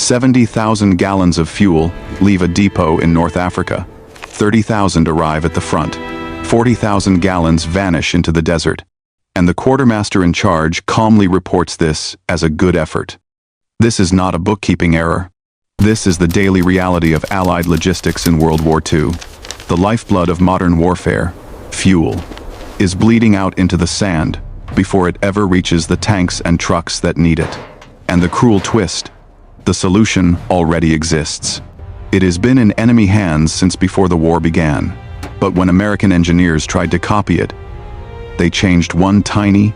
70,000 gallons of fuel leave a depot in North Africa. 30,000 arrive at the front. 40,000 gallons vanish into the desert. And the quartermaster in charge calmly reports this as a good effort. This is not a bookkeeping error. This is the daily reality of Allied logistics in World War II. The lifeblood of modern warfare, fuel, is bleeding out into the sand before it ever reaches the tanks and trucks that need it. And the cruel twist, the solution already exists. It has been in enemy hands since before the war began. But when American engineers tried to copy it, they changed one tiny,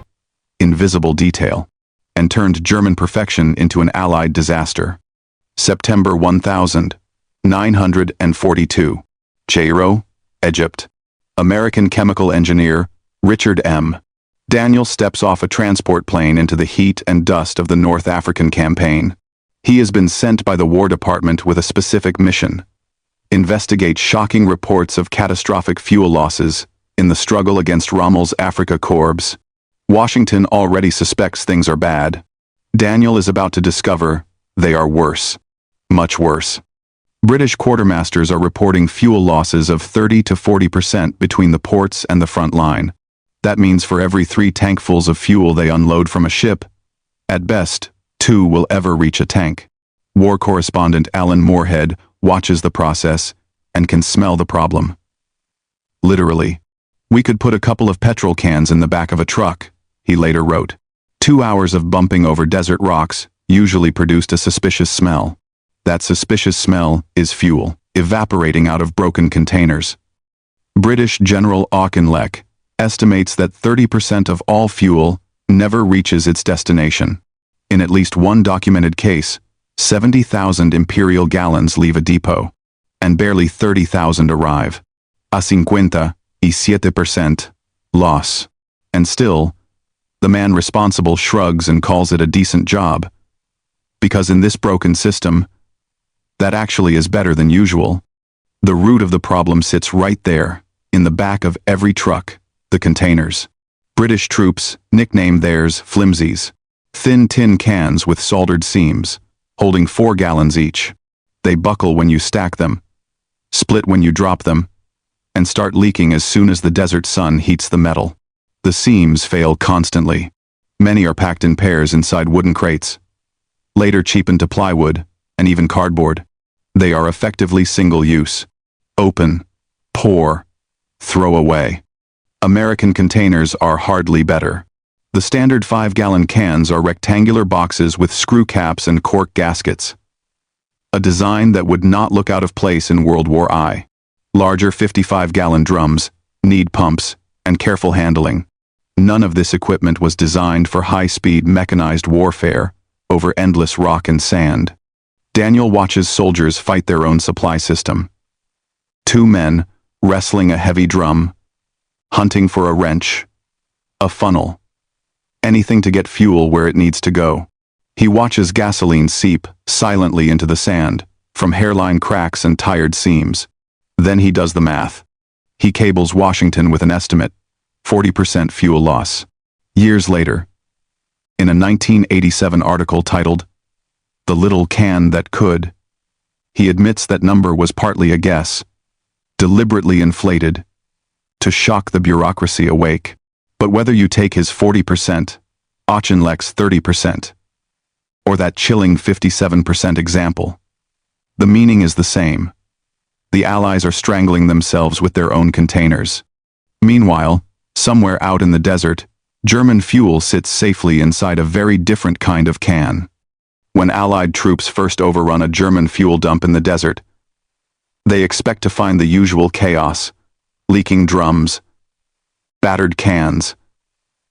invisible detail and turned German perfection into an Allied disaster. September 1942. Cairo, Egypt. American chemical engineer Richard M. Daniel steps off a transport plane into the heat and dust of the North African campaign. He has been sent by the War Department with a specific mission: investigate shocking reports of catastrophic fuel losses in the struggle against Rommel's Afrika Korps. Washington already suspects things are bad. Daniel is about to discover they are worse. Much worse. British quartermasters are reporting fuel losses of 30 to 40% between the ports and the front line. That means for every 3 tankfuls of fuel they unload from a ship, at best, 2 will ever reach a tank. War correspondent Alan Moorhead watches the process and can smell the problem. Literally. "We could put a couple of petrol cans in the back of a truck," he later wrote. 2 hours of bumping over desert rocks usually produced a suspicious smell. That suspicious smell is fuel, evaporating out of broken containers. British General Auchinleck estimates that 30% of all fuel never reaches its destination. In at least one documented case, 70,000 imperial gallons leave a depot, and barely 30,000 arrive. A 57% loss. And still, the man responsible shrugs and calls it a decent job. Because in this broken system, that actually is better than usual. The root of the problem sits right there, in the back of every truck, the containers. British troops nickname theirs flimsies, thin tin cans with soldered seams, holding 4 gallons each. They buckle when you stack them, split when you drop them, and start leaking as soon as the desert sun heats the metal. The seams fail constantly. Many are packed in pairs inside wooden crates, later cheapened to plywood and even cardboard. They are effectively single-use. Open, pour, throw away. American containers are hardly better. The standard 5-gallon cans are rectangular boxes with screw caps and cork gaskets. A design that would not look out of place in World War I. Larger 55-gallon drums need pumps and careful handling. None of this equipment was designed for high-speed mechanized warfare over endless rock and sand. Daniel watches soldiers fight their own supply system. 2 men wrestling a heavy drum, hunting for a wrench, a funnel, anything to get fuel where it needs to go. He watches gasoline seep silently into the sand, from hairline cracks and tired seams. Then he does the math. He cables Washington with an estimate: 40% fuel loss. Years later, in a 1987 article titled, "The Little Can That Could," he admits that number was partly a guess, deliberately inflated, to shock the bureaucracy awake. But whether you take his 40%, Auchinleck's 30%, or that chilling 57% example, the meaning is the same. The Allies are strangling themselves with their own containers. Meanwhile, somewhere out in the desert, German fuel sits safely inside a very different kind of can. When Allied troops first overrun a German fuel dump in the desert, they expect to find the usual chaos: leaking drums, battered cans,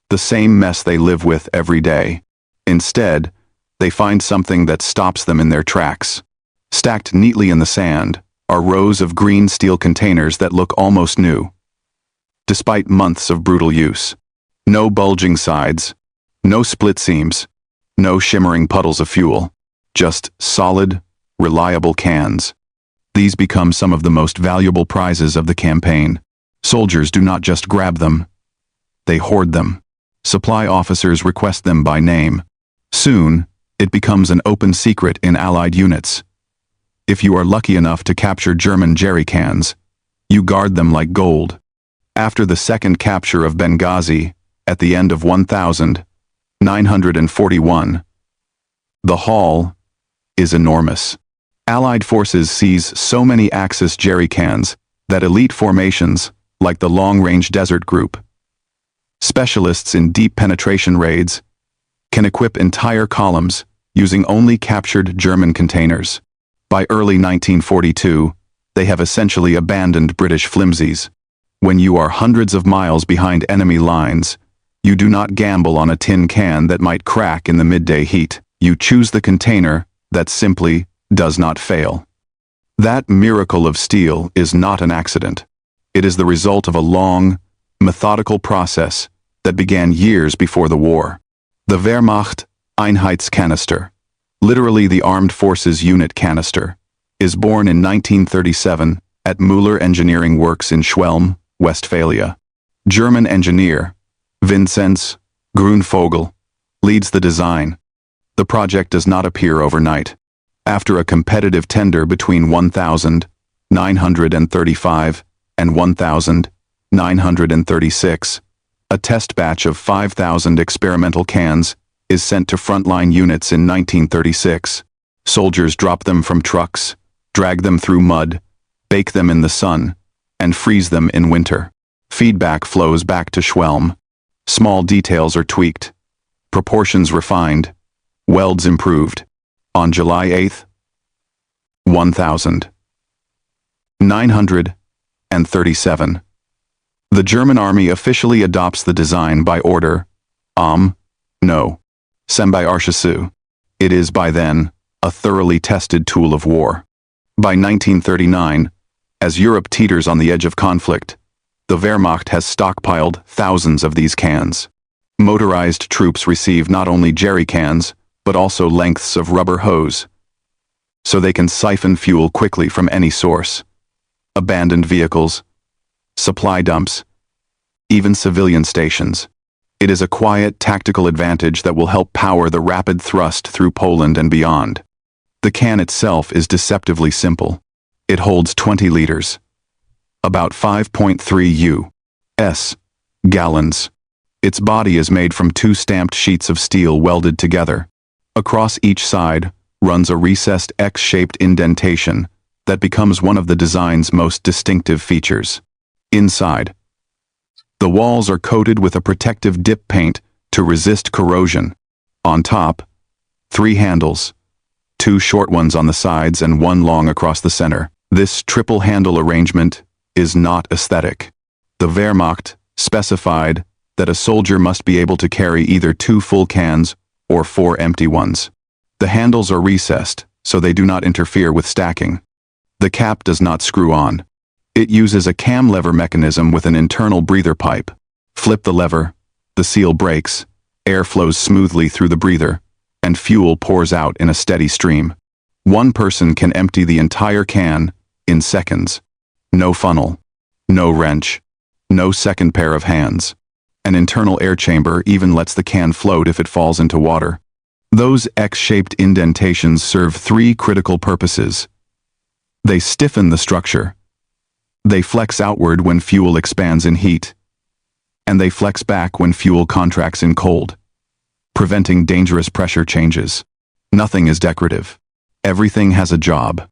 the same mess they live with every day. Instead, they find something that stops them in their tracks. Stacked neatly in the sand are rows of green steel containers that look almost new, despite months of brutal use. No bulging sides, no split seams, no shimmering puddles of fuel, just solid, reliable cans. These become some of the most valuable prizes of the campaign. Soldiers do not just grab them, they hoard them. Supply officers request them by name. Soon, It becomes an open secret in Allied units. If you are lucky enough to capture German jerry cans, you guard them like gold. After the second capture of Benghazi, at the end of 1941, the haul is enormous. Allied forces seize so many Axis jerry cans that elite formations, like the Long-Range Desert Group, specialists in deep penetration raids, can equip entire columns using only captured German containers. By early 1942, they have essentially abandoned British flimsies. When you are hundreds of miles behind enemy lines, you do not gamble on a tin can that might crack in the midday heat. You choose the container that simply does not fail. That miracle of steel is not an accident. It is the result of a long, methodical process that began years before the war. The Wehrmacht Einheitskanister, literally the Armed Forces Unit Canister, is born in 1937 at Müller Engineering Works in Schwelm, Westphalia. German engineer Vinzenz Grünvogel leads the design. The project does not appear overnight. After a competitive tender between 1,935 and 1,936, a test batch of 5,000 experimental cans is sent to frontline units in 1936. Soldiers drop them from trucks, drag them through mud, bake them in the sun, and freeze them in winter. Feedback flows back to Schwelm. Small details are tweaked, proportions refined, welds improved. On July 8, 1937, the German army officially adopts the design by order No. Sembayarshassu. It is by then a thoroughly tested tool of war. By 1939, as Europe teeters on the edge of conflict, the Wehrmacht has stockpiled thousands of these cans. Motorized troops receive not only jerry cans, but also lengths of rubber hose, so they can siphon fuel quickly from any source. Abandoned vehicles, supply dumps, even civilian stations. It is a quiet, tactical advantage that will help power the rapid thrust through Poland and beyond. The can itself is deceptively simple. It holds 20 liters, about 5.3 U.S. gallons. Its body is made from two stamped sheets of steel welded together. Across each side runs a recessed X-shaped indentation that becomes one of the design's most distinctive features. Inside, the walls are coated with a protective dip paint to resist corrosion. On top, 3 handles, 2 short ones on the sides and 1 long across the center. This triple handle arrangement is not aesthetic. The Wehrmacht specified that a soldier must be able to carry either 2 full cans or 4 empty ones. The handles are recessed, so they do not interfere with stacking. The cap does not screw on. It uses a cam lever mechanism with an internal breather pipe. Flip the lever, the seal breaks, air flows smoothly through the breather, and fuel pours out in a steady stream. One person can empty the entire can in seconds. No funnel, no wrench, no second pair of hands. An internal air chamber even lets the can float if it falls into water. Those X-shaped indentations serve 3 critical purposes. They stiffen the structure. They flex outward when fuel expands in heat. And they flex back when fuel contracts in cold, preventing dangerous pressure changes. Nothing is decorative. Everything has a job.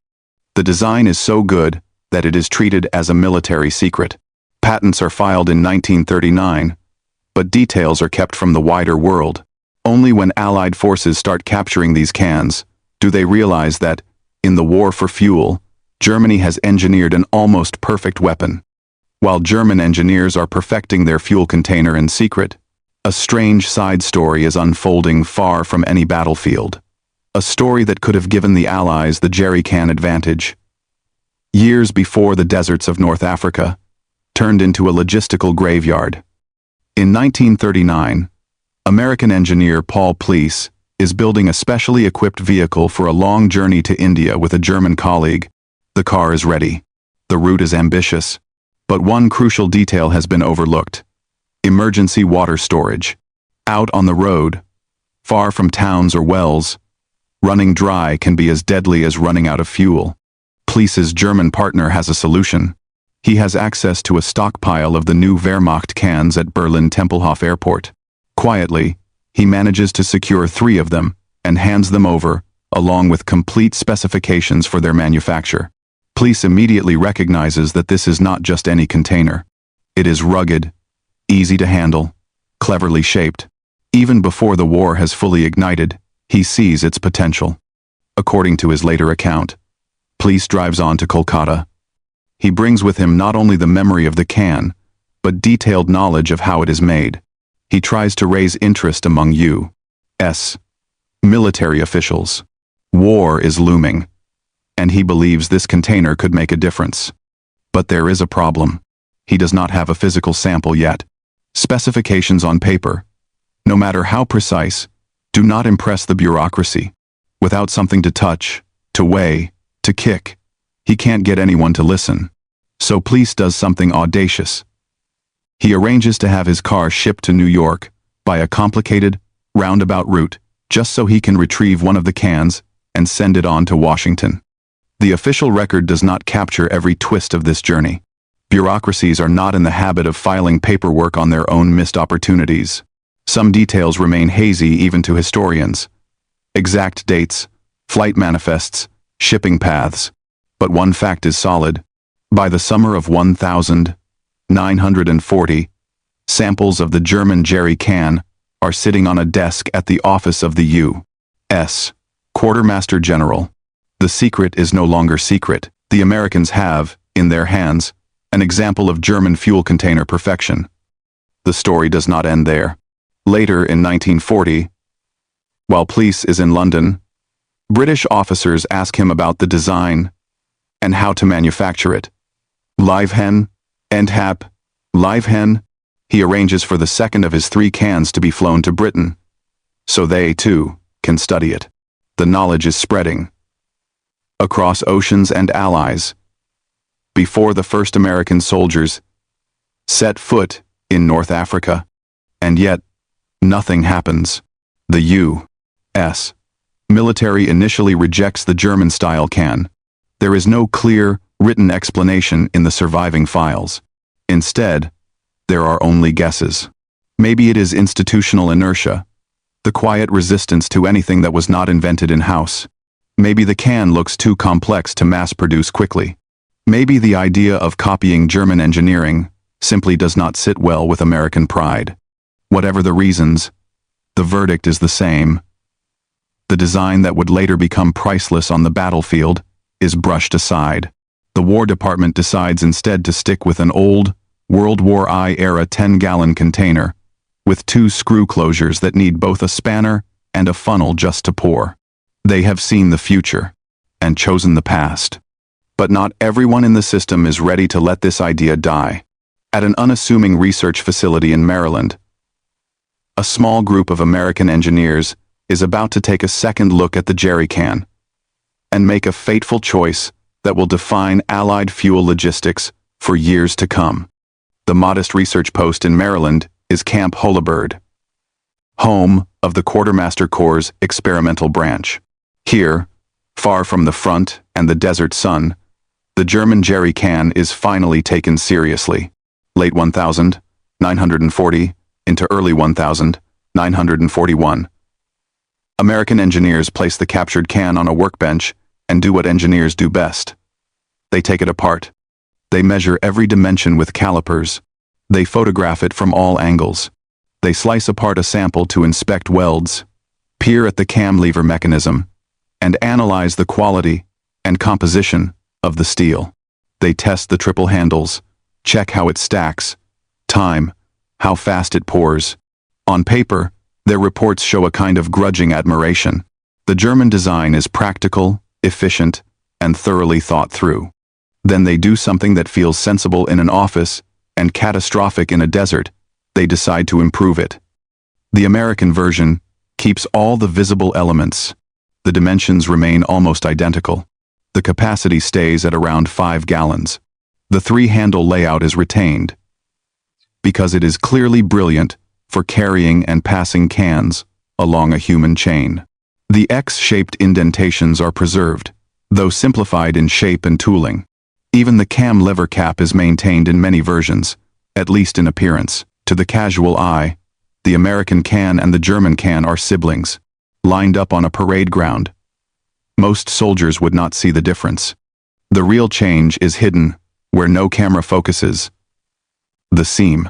The design is so good that it is treated as a military secret. Patents are filed in 1939, but details are kept from the wider world. Only when Allied forces start capturing these cans do they realize that, in the war for fuel, Germany has engineered an almost perfect weapon. While German engineers are perfecting their fuel container in secret, a strange side story is unfolding far from any battlefield. A story that could have given the Allies the jerry can advantage. Years before the deserts of North Africa turned into a logistical graveyard. In 1939, American engineer Paul Pleece is building a specially equipped vehicle for a long journey to India with a German colleague. The car is ready. The route is ambitious. But one crucial detail has been overlooked: emergency water storage. Out on the road, far from towns or wells, Running dry can be as deadly as running out of fuel. Police's German partner has a solution. He has access to a stockpile of the new Wehrmacht cans at Berlin Tempelhof Airport. Quietly, he manages to secure 3 of them and hands them over, along with complete specifications for their manufacture. Police immediately recognizes that this is not just any container. It is rugged, easy to handle, cleverly shaped. Even before the war has fully ignited, he sees its potential. According to his later account, Police drives on to Kolkata. He brings with him not only the memory of the can, but detailed knowledge of how it is made. He tries to raise interest among U.S. military officials. War is looming, and he believes this container could make a difference. But there is a problem. He does not have a physical sample yet. Specifications on paper, no matter how precise, do not impress the bureaucracy. Without something to touch, to weigh, to kick, he can't get anyone to listen. So Police does something audacious. He arranges to have his car shipped to New York by a complicated, roundabout route, just so he can retrieve one of the cans and send it on to Washington. The official record does not capture every twist of this journey. Bureaucracies are not in the habit of filing paperwork on their own missed opportunities. Some details remain hazy even to historians. Exact dates, flight manifests, shipping paths. But one fact is solid. By the summer of 1940, samples of the German jerry can are sitting on a desk at the office of the U.S. Quartermaster General. The secret is no longer secret. The Americans have, in their hands, an example of German fuel container perfection. The story does not end there. Later in 1940, while Police is in London, British officers ask him about the design and how to manufacture it. Livehen, Endhap, Livehen. He arranges for the second of his 3 cans to be flown to Britain, so they, too, can study it. The knowledge is spreading across oceans and allies. Before the first American soldiers set foot in North Africa, and yet nothing happens. The U.S. military initially rejects the German-style can. There is no clear, written explanation in the surviving files. Instead, there are only guesses. Maybe it is institutional inertia, the quiet resistance to anything that was not invented in-house. Maybe the can looks too complex to mass-produce quickly. Maybe the idea of copying German engineering simply does not sit well with American pride. Whatever the reasons, the verdict is the same. The design that would later become priceless on the battlefield is brushed aside. The War Department decides instead to stick with an old, World War I-era 10-gallon container with 2 screw closures that need both a spanner and a funnel just to pour. They have seen the future and chosen the past. But not everyone in the system is ready to let this idea die. At an unassuming research facility in Maryland, a small group of American engineers is about to take a second look at the jerry can and make a fateful choice that will define Allied fuel logistics for years to come. The modest research post in Maryland is Camp Holabird, home of the Quartermaster Corps' experimental branch. Here, far from the front and the desert sun, the German jerry can is finally taken seriously. Late 1940 into early 1941. American engineers place the captured can on a workbench and do what engineers do best. They take it apart. They measure every dimension with calipers. They photograph it from all angles. They slice apart a sample to inspect welds, peer at the cam lever mechanism, and analyze the quality and composition of the steel. They test the triple handles, check how it stacks, time, how fast it pours. On paper, their reports show a kind of grudging admiration. The German design is practical, efficient, and thoroughly thought through. Then they do something that feels sensible in an office and catastrophic in a desert. They decide to improve it. The American version keeps all the visible elements. The dimensions remain almost identical. The capacity stays at around 5 gallons. The 3-handle layout is retained because it is clearly brilliant for carrying and passing cans along a human chain. The X-shaped indentations are preserved, though simplified in shape and tooling. Even the cam lever cap is maintained in many versions, at least in appearance. To the casual eye, the American can and the German can are siblings, lined up on a parade ground. Most soldiers would not see the difference. The real change is hidden, where no camera focuses. The seam.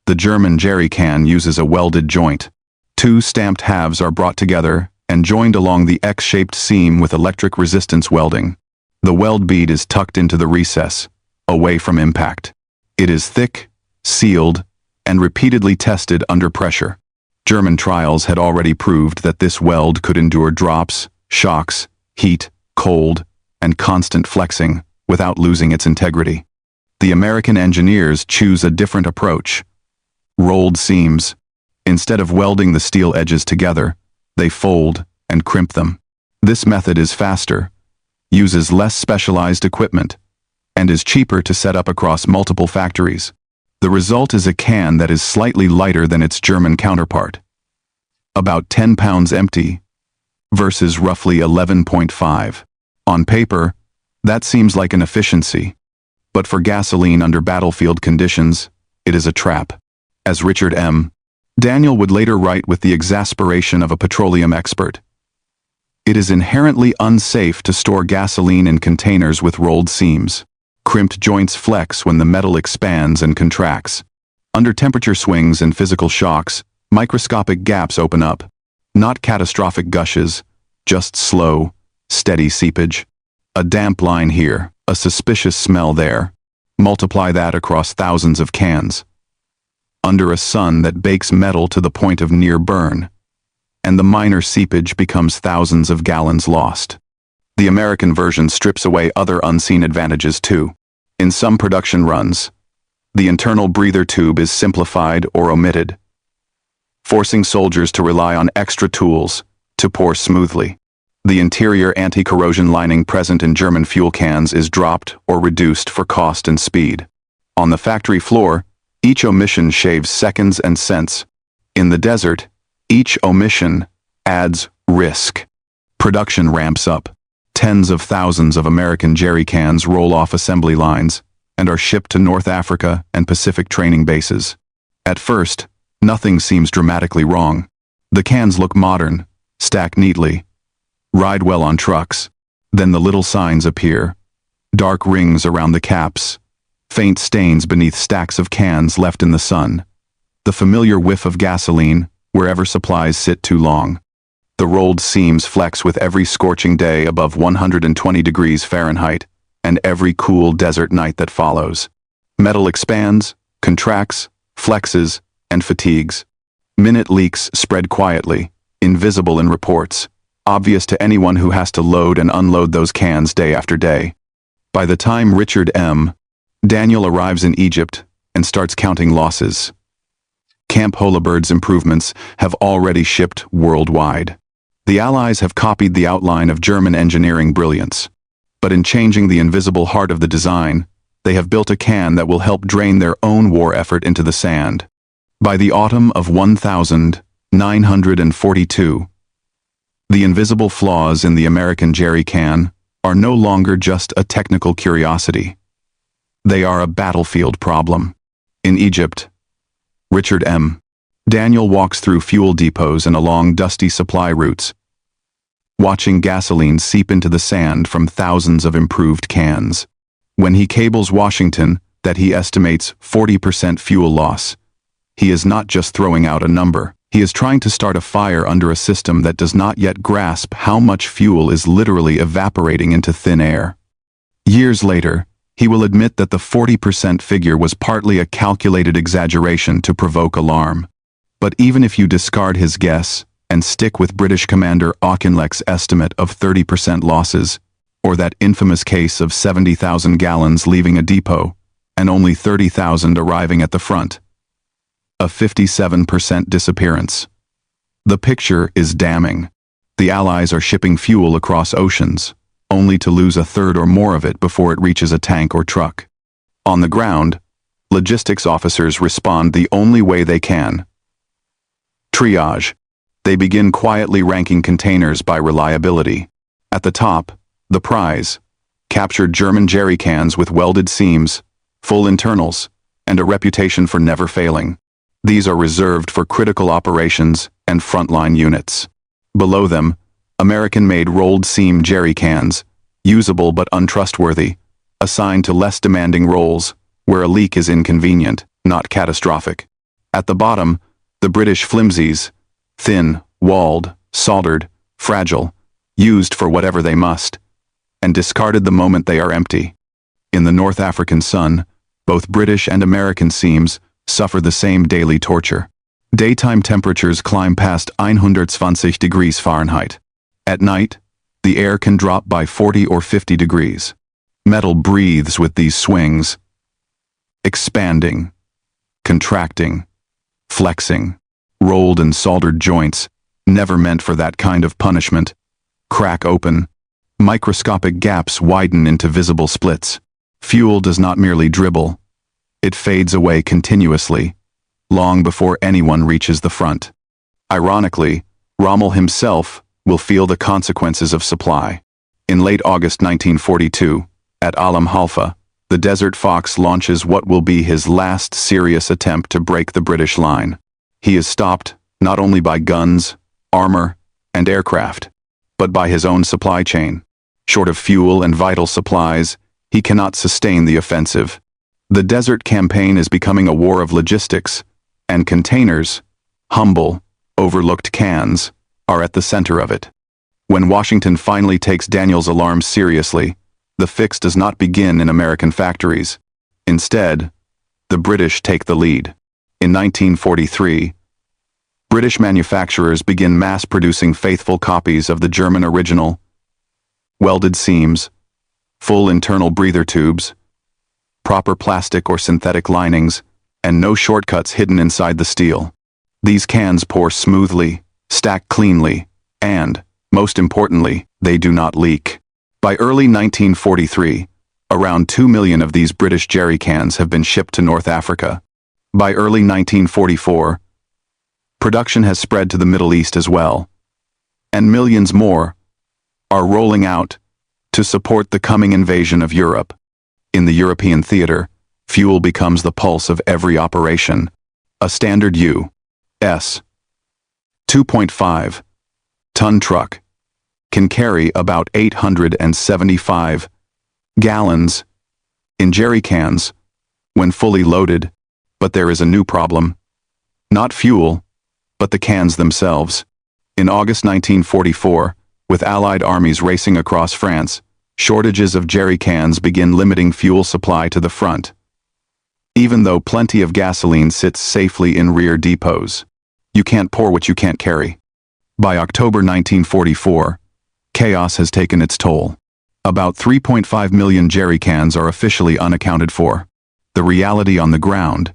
The German jerry can uses a welded joint. Two stamped halves are brought together and joined along the X-shaped seam with electric resistance welding. The weld bead is tucked into the recess, away from impact. It is thick, sealed, and repeatedly tested under pressure. German trials had already proved that this weld could endure drops, shocks, heat, cold, and constant flexing without losing its integrity. The American engineers choose a different approach. Rolled seams. Instead of welding the steel edges together, they fold and crimp them. This method is faster, uses less specialized equipment, and is cheaper to set up across multiple factories. The result is a can that is slightly lighter than its German counterpart. About 10 pounds empty, versus roughly 11.5. On paper, that seems like an efficiency. But for gasoline under battlefield conditions, it is a trap. As Richard M. Daniel would later write with the exasperation of a petroleum expert, it is inherently unsafe to store gasoline in containers with rolled seams. Crimped joints flex when the metal expands and contracts. Under temperature swings and physical shocks, microscopic gaps open up. Not catastrophic gushes, just slow, steady seepage. A damp line here, a suspicious smell there. Multiply that across thousands of cans. Under a sun that bakes metal to the point of near burn, and the minor seepage becomes thousands of gallons lost. The American version strips away other unseen advantages too. In some production runs, the internal breather tube is simplified or omitted, forcing soldiers to rely on extra tools to pour smoothly. The interior anti-corrosion lining present in German fuel cans is dropped or reduced for cost and speed. On the factory floor, each omission shaves seconds and cents. In the desert, each omission adds risk. Production ramps up. Tens of thousands of American jerry cans roll off assembly lines and are shipped to North Africa and Pacific training bases. At first, nothing seems dramatically wrong. The cans look modern, stack neatly, ride well on trucks. Then the little signs appear. Dark rings around the caps, faint stains beneath stacks of cans left in the sun. The familiar whiff of gasoline wherever supplies sit too long. The rolled seams flex with every scorching day above 120 degrees Fahrenheit and every cool desert night that follows. Metal expands, contracts, flexes, and fatigues. Minute leaks spread quietly, invisible in reports, obvious to anyone who has to load and unload those cans day after day. By the time Richard M. Daniel arrives in Egypt and starts counting losses, Camp Holabird's improvements have already shipped worldwide. The Allies have copied the outline of German engineering brilliance, but in changing the invisible heart of the design, they have built a can that will help drain their own war effort into the sand. By the autumn of 1942, the invisible flaws in the American jerry can are no longer just a technical curiosity. They are a battlefield problem. In Egypt, Richard M. Daniel walks through fuel depots and along dusty supply routes, watching gasoline seep into the sand from thousands of improved cans. When he cables Washington that he estimates 40% fuel loss, he is not just throwing out a number. He is trying to start a fire under a system that does not yet grasp how much fuel is literally evaporating into thin air. Years later, he will admit that the 40% figure was partly a calculated exaggeration to provoke alarm. But even if you discard his guess and stick with British Commander Auchinleck's estimate of 30% losses, or that infamous case of 70,000 gallons leaving a depot and only 30,000 arriving at the front, a 57% disappearance. The picture is damning. The Allies are shipping fuel across oceans, only to lose a third or more of it before it reaches a tank or truck. On the ground, logistics officers respond the only way they can. Triage. They begin quietly ranking containers by reliability. At the top, the prize, captured German jerry cans with welded seams, full internals, and a reputation for never failing. These are reserved for critical operations and frontline units. Below them, American-made rolled seam jerry cans, usable but untrustworthy, assigned to less demanding roles, where a leak is inconvenient, not catastrophic. At the bottom, the British flimsies, thin, walled, soldered, fragile, used for whatever they must, and discarded the moment they are empty. In the North African sun, both British and American seams suffer the same daily torture. Daytime temperatures climb past 120 degrees Fahrenheit. At night, the air can drop by 40 or 50 degrees. Metal breathes with these swings, expanding, contracting, flexing. Rolled and soldered joints, never meant for that kind of punishment, crack open. Microscopic gaps widen into visible splits. Fuel does not merely dribble. It fades away continuously, long before anyone reaches the front. Ironically, Rommel himself will feel the consequences of supply. In late August 1942, at Alamein, the Desert Fox launches what will be his last serious attempt to break the British line. He is stopped not only by guns, armor, and aircraft, but by his own supply chain. Short of fuel and vital supplies, he cannot sustain the offensive. The Desert Campaign is becoming a war of logistics, and containers, humble, overlooked cans, are at the center of it. When Washington finally takes Daniel's alarm seriously, the fix does not begin in American factories. Instead, the British take the lead. In 1943, British manufacturers begin mass-producing faithful copies of the German original, welded seams, full internal breather tubes, proper plastic or synthetic linings, and no shortcuts hidden inside the steel. These cans pour smoothly, stack cleanly, and, most importantly, they do not leak. By early 1943, around 2 million of these British jerry cans have been shipped to North Africa. By early 1944, production has spread to the Middle East as well, and millions more are rolling out to support the coming invasion of Europe. In the European theater, fuel becomes the pulse of every operation. A standard U.S. 2.5-ton truck can carry about 875 gallons in jerry cans when fully loaded. But there is a new problem. Not fuel, but the cans themselves. In August 1944, with Allied armies racing across France, shortages of jerry cans begin limiting fuel supply to the front, even though plenty of gasoline sits safely in rear depots. You can't pour what you can't carry. By October 1944, chaos has taken its toll. About 3.5 million jerry cans are officially unaccounted for. The reality on the ground: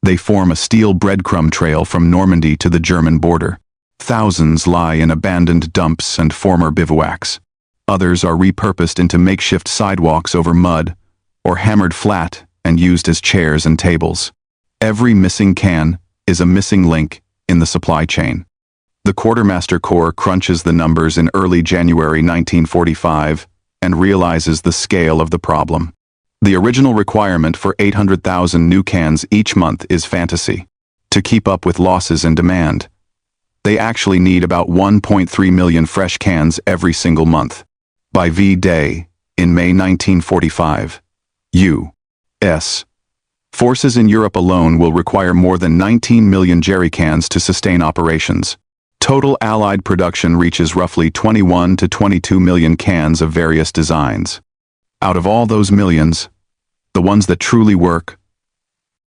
they form a steel breadcrumb trail from Normandy to the German border. Thousands lie in abandoned dumps and former bivouacs. Others are repurposed into makeshift sidewalks over mud, or hammered flat and used as chairs and tables. Every missing can is a missing link in the supply chain. The Quartermaster Corps crunches the numbers in early January 1945 and realizes the scale of the problem. The original requirement for 800,000 new cans each month is fantasy. To keep up with losses in demand, they actually need about 1.3 million fresh cans every single month. By V-Day, in May 1945, U.S. forces in Europe alone will require more than 19 million jerry cans to sustain operations. Total Allied production reaches roughly 21 to 22 million cans of various designs. Out of all those millions, the ones that truly work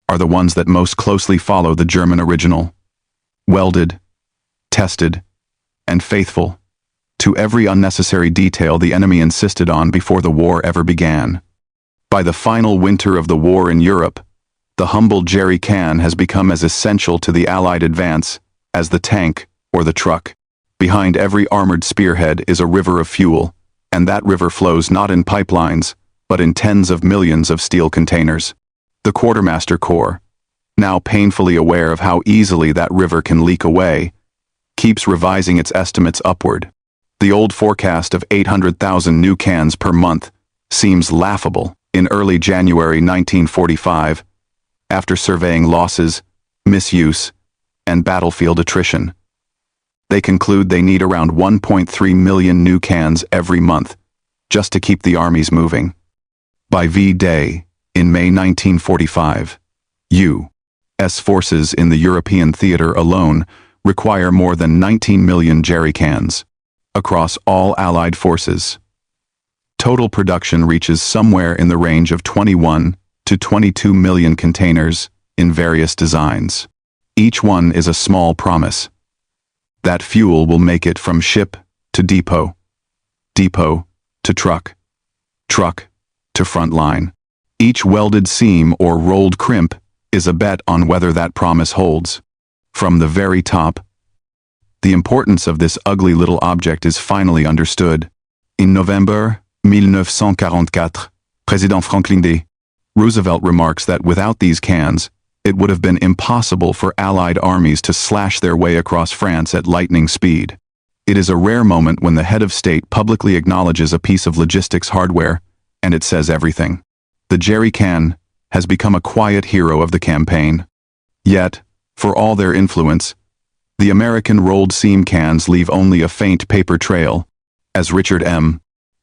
are the ones that most closely follow the German original, welded, tested, and faithful to every unnecessary detail the enemy insisted on before the war ever began. By the final winter of the war in Europe, the humble jerry can has become as essential to the Allied advance as the tank or the truck. Behind every armored spearhead is a river of fuel, and that river flows not in pipelines, but in tens of millions of steel containers. The Quartermaster Corps, now painfully aware of how easily that river can leak away, keeps revising its estimates upward. The old forecast of 800,000 new cans per month seems laughable in early January 1945, after surveying losses, misuse, and battlefield attrition. They conclude they need around 1.3 million new cans every month just to keep the armies moving. By V-Day, in May 1945, U.S. forces in the European theater alone require more than 19 million jerry cans across all Allied forces. Total production reaches somewhere in the range of 21 to 22 million containers in various designs. Each one is a small promise that fuel will make it from ship to depot, depot to truck, truck to front line. Each welded seam or rolled crimp is a bet on whether that promise holds. From the very top, the importance of this ugly little object is finally understood. In November 1944, President Franklin D. Roosevelt remarks that without these cans, it would have been impossible for Allied armies to slash their way across France at lightning speed. It is a rare moment when the head of state publicly acknowledges a piece of logistics hardware, and it says everything. The jerry can has become a quiet hero of the campaign. Yet, for all their influence, the American rolled seam cans leave only a faint paper trail. As Richard M.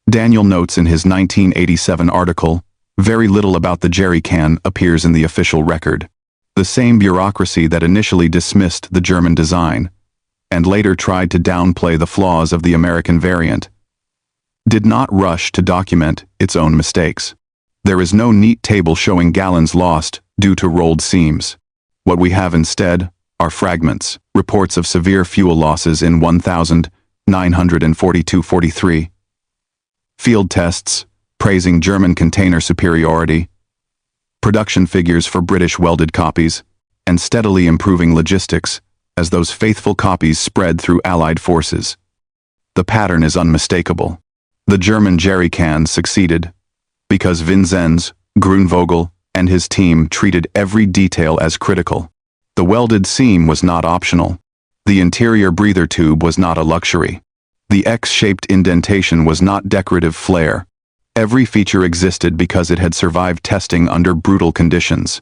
Daniel notes in his 1987 article, very little about the jerry can appears in the official record. The same bureaucracy that initially dismissed the German design, and later tried to downplay the flaws of the American variant, did not rush to document its own mistakes. There is no neat table showing gallons lost due to rolled seams. What we have instead are fragments, reports of severe fuel losses in 1942-43, field tests praising German container superiority, production figures for British welded copies, and steadily improving logistics as those faithful copies spread through Allied forces. The pattern is unmistakable. The German jerry can succeeded because Vinzenz, Grunvogel, and his team treated every detail as critical. The welded seam was not optional. The interior breather tube was not a luxury. The X-shaped indentation was not decorative flair. Every feature existed because it had survived testing under brutal conditions.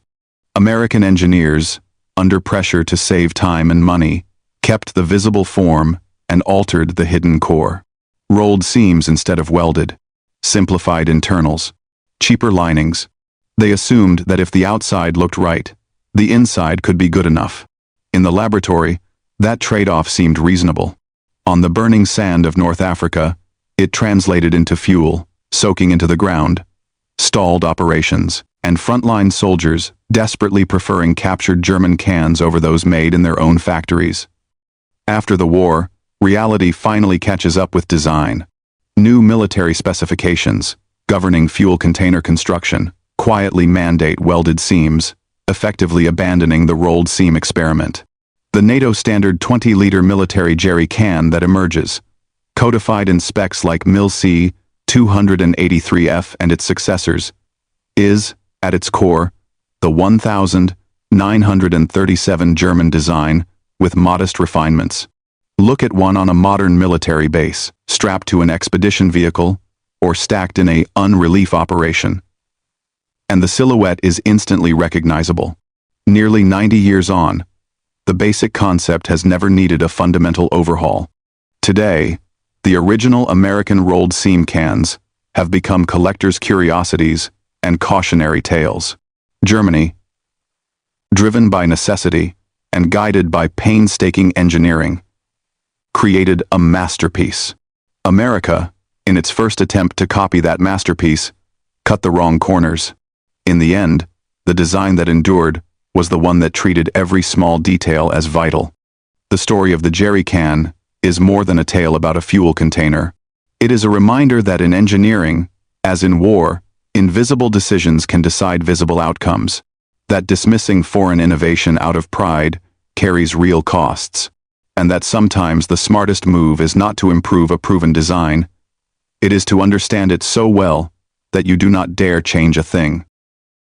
American engineers, under pressure to save time and money, kept the visible form and altered the hidden core. Rolled seams instead of welded. Simplified internals. Cheaper linings. They assumed that if the outside looked right, the inside could be good enough. In the laboratory, that trade-off seemed reasonable. On the burning sand of North Africa, it translated into fuel, soaking into the ground, stalled operations, and frontline soldiers desperately preferring captured German cans over those made in their own factories. After the war, reality finally catches up with design. New military specifications, governing fuel container construction, quietly mandate welded seams, effectively abandoning the rolled seam experiment. The NATO standard 20-liter military jerry can that emerges, codified in specs like MIL C 283F and its successors, is, at its core, the 1937 German design with modest refinements. Look at one on a modern military base, strapped to an expedition vehicle, or stacked in a unrelief operation, and the silhouette is instantly recognizable. Nearly 90 years on, the basic concept has never needed a fundamental overhaul. Today, the original American rolled seam cans have become collectors' curiosities and cautionary tales. Germany, driven by necessity and guided by painstaking engineering, created a masterpiece. America, in its first attempt to copy that masterpiece, cut the wrong corners. In the end, the design that endured was the one that treated every small detail as vital. The story of the jerry can is more than a tale about a fuel container. It is a reminder that in engineering, as in war, invisible decisions can decide visible outcomes, that dismissing foreign innovation out of pride carries real costs, and that sometimes the smartest move is not to improve a proven design, it is to understand it so well that you do not dare change a thing.